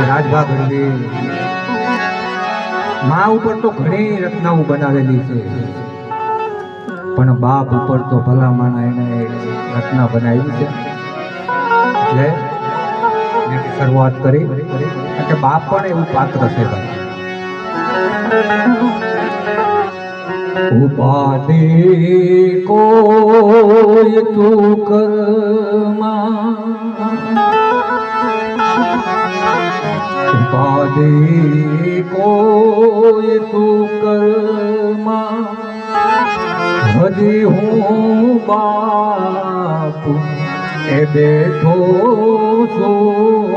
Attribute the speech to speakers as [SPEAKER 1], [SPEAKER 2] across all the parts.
[SPEAKER 1] રાજભા ગઢવી મા ઉપર તો ઘણી રચનાઓ બનાવેલી છે, પણ બાપ ઉપર તો ભલા માના એને રચના બનાવી છે. એટલે મેં શરૂઆત કરી કે બાપ પણ એવું પાત્ર છે. ઉપાધિ કોઈ તું કરમાં, ઉપાધિ કોઈ તું કરમાં, હજી હું બાપ એ બેઠો છું,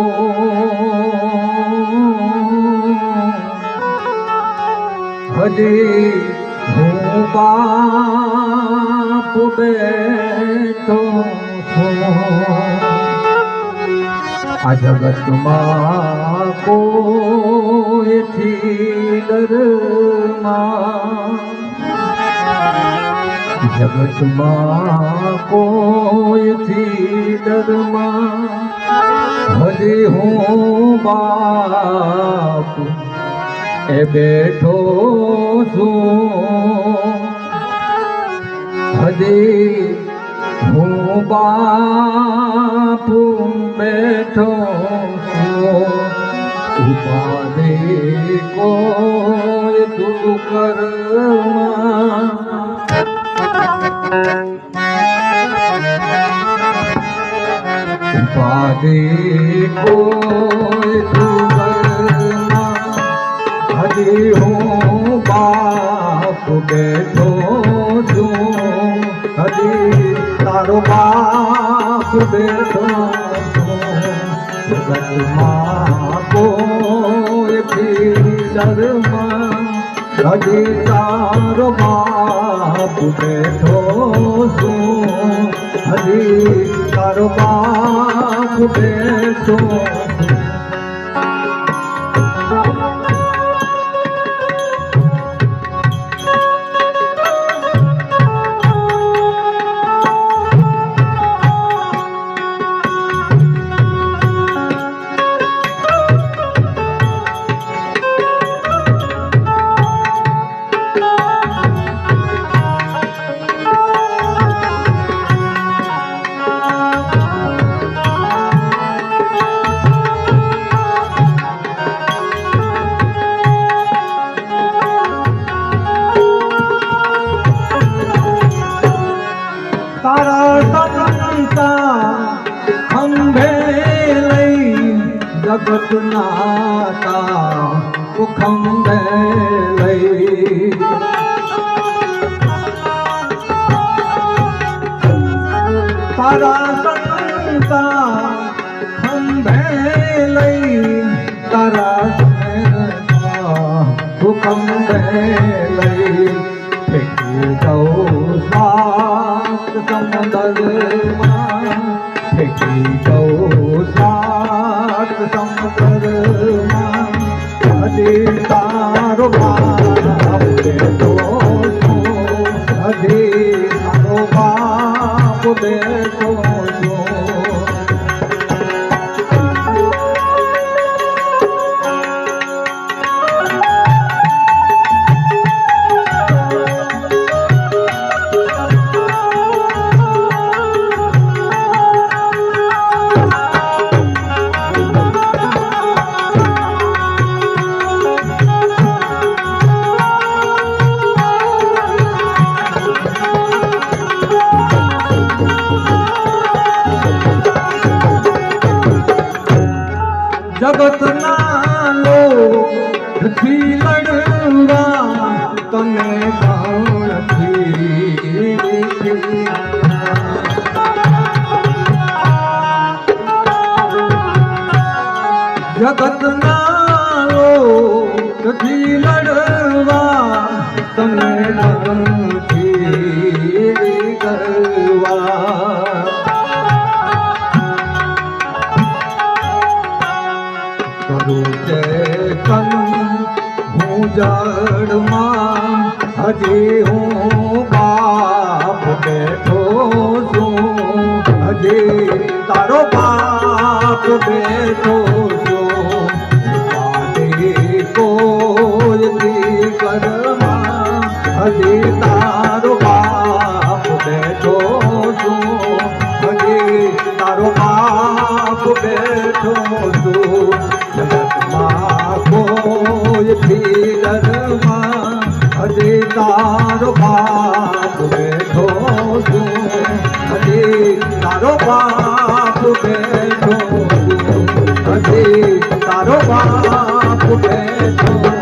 [SPEAKER 1] હજી હું બાપ બેઠો છું. આ જગતમાં કોઈથી ડરમાં, જગતમાં કોઈથી ડરમાં, હજી હું બાપ એ બેઠો છું, હજી હું બાપ બેઠો છું. ઉપાધિ કોઈ તું કરમાં, ઉપાધિ કોઈ તું કરમાં, હજી હું બાપ બેઠો છું, હજી તારો બાપ બેઠો છું. જગતમાં કોઈથી ડરમાં, હજી તારો બાપ બેઠો છું, હજી તારો બાપ બેઠો છું. જગત નાતા ખંભે લઈ, તારા સંતા ખંભે લઈ, તારા ખંભે લઈ, ફેંકી દઉં સાત સમુદ્રમાં, ફેંકી દઉં સાત સમુદ્રમાં, હજી તારો બાપ બેઠો છું, હજી તારો બાપ બેઠો છું. જગતના લોકથી લડવા તને ગણથી, જગતના લોકથી લડવા તને ગણથી કરવા, કરું છે તન હું જડમાં, હજી હું બાપ બેઠો છું, હજી તારો બાપ બેઠો છું, બેઠો છું જગતમાં કોઈ ફિકરમાં હજી તારો બાપ બેઠો છું હજી તારો બાપ બેઠો છું હજી તારો બાપ બેઠો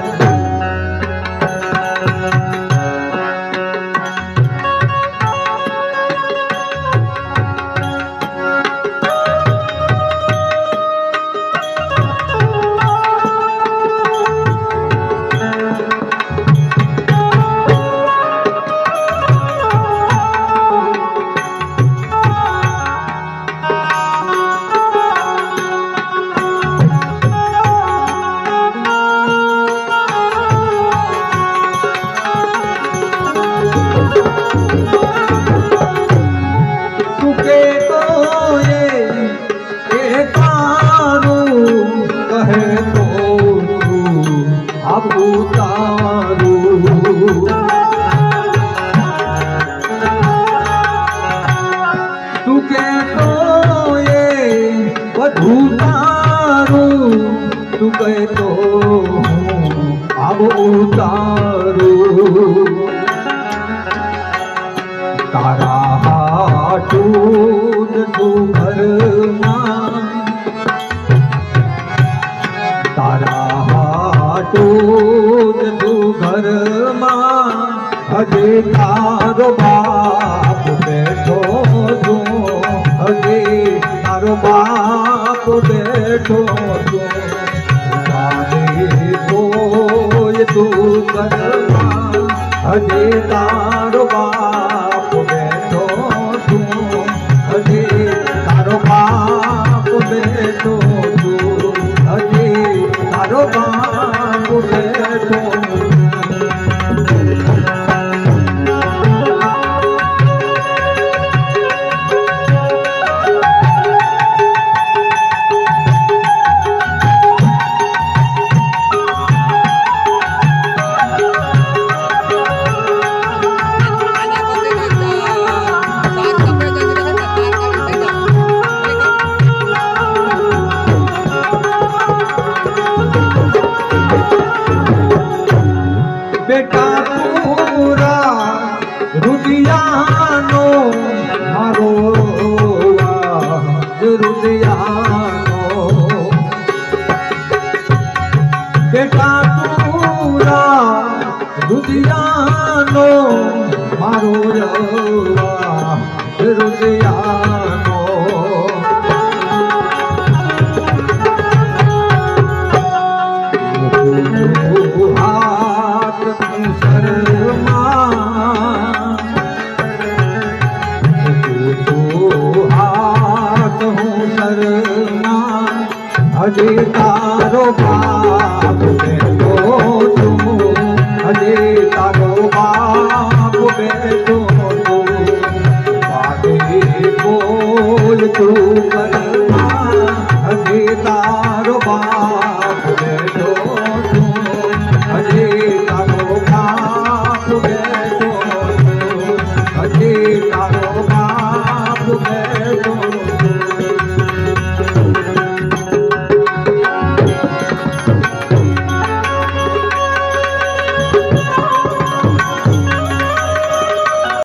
[SPEAKER 1] તું કહેતો આવો ઉતારું તારા હાટું તું ઘરમાં તારા હાટું તું ઘરમાં હજી તારો બાપ બેઠો છું હજી તારો બાપ બેઠો છું કોઈ તું કરમાં હજી તારો બાપ બેઠો છું હજી તારો બાપ બેઠો છું હજી તારો બાપ બેઠો બેટા પૂરા રુદિયાનો મારો રુદિયાનો બેટા પૂરા રુદિયાનો મારો રુદિયાનો હજી તારો બાપ બેઠો છું હજી તારો બાપ બેઠો છું બોલ તું કરમાં હજી તારો બાપ